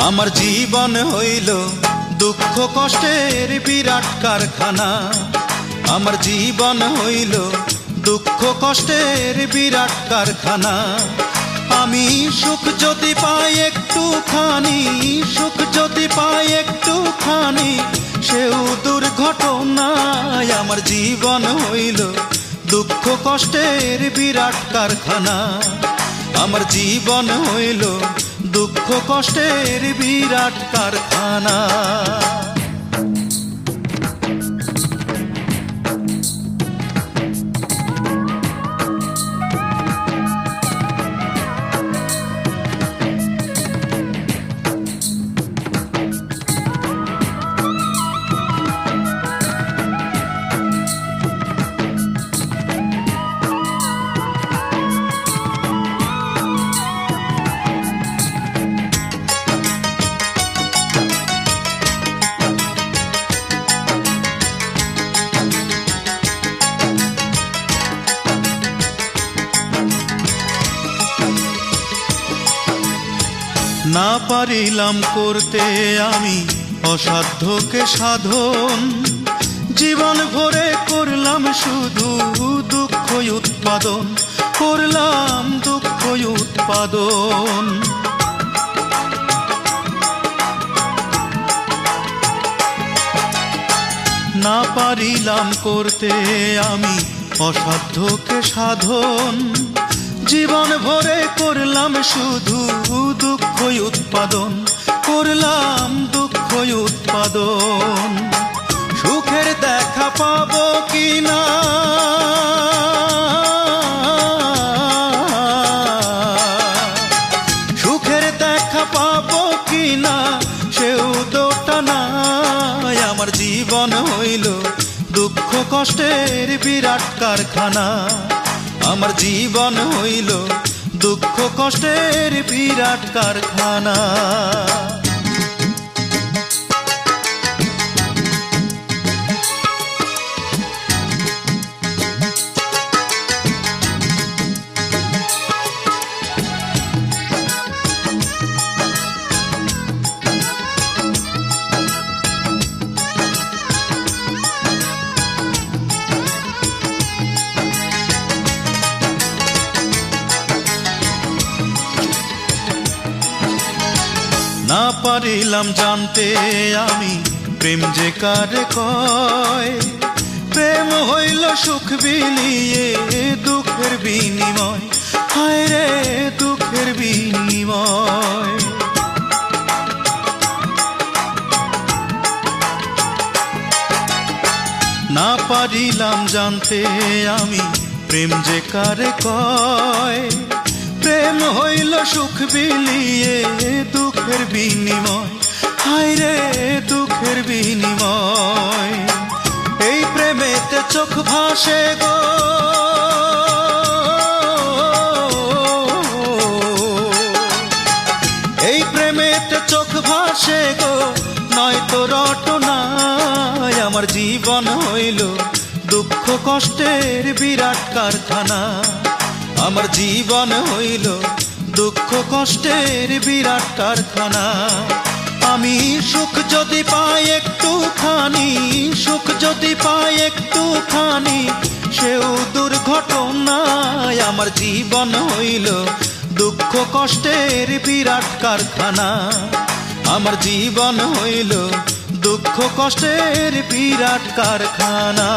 আমার জীবন হইল দুঃখ কষ্টের বিরাট কারখানা। আমার জীবন হইল দুঃখ কষ্টের বিরাট কারখানা। আমি সুখ যদি পাই একটুখানি, সুখ যদি পাই একটুখানি, সেও দুর্ঘটনায়। আমার জীবন হইল দুঃখ কষ্টের বিরাট কারখানা। আমার জীবন হইল দুঃখ কষ্টের বিরাট কারখানা। না পারিলাম করতে আমি অসাধ্যকে সাধন, জীবন ভরে করলাম শুধু দুঃখ উৎপাদন, করলাম দুঃখ উৎপাদন। না পারিলাম করতে আমি অসাধ্যকে সাধন, জীবন ভরে করলাম শুধু দুঃখ উৎপাদন, করলাম দুঃখ উৎপাদন। সুখের দেখা পাবো কিনা, সুখের দেখা পাবো কিনা, সেও দোটা নাই। আমার জীবন হইল দুঃখ কষ্টের বিরাট কারখানা। আমার জীবন হইল দুঃখ কষ্টের বিরাট কারখানা। না পারিলাম জানতে আমি প্রেম যে কারে কয়, প্রেম হইল সুখ বিলিয়ে দুঃখের বিনিময়, হায় রে দুঃখের বিনিময়। না পারিলাম জানতে আমি প্রেম যে কারে কয়, প্রেম হইল সুখ বিলিয়ে দুঃখের বিনিময়, হায় রে দুঃখের বিনিময়। এই প্রেমেতে চোখ ভাসে গো, এই প্রেমেতে চোখ ভাসে গো, নয়তো রটনায়। আমার জীবন হইল দুঃখ কষ্টের বিরাট কারখানা। আমার জীবন হইল দুঃখ কষ্টের বিরাট কারখানা। আমি সুখ যদি পাই একটুখানি, সুখ যদি পাই একটুখানি, সেও দুর্ঘটনায়। আমার জীবন হইল দুঃখ কষ্টের বিরাট কারখানা। আমার জীবন হইল দুঃখ কষ্টের বিরাট কারখানা।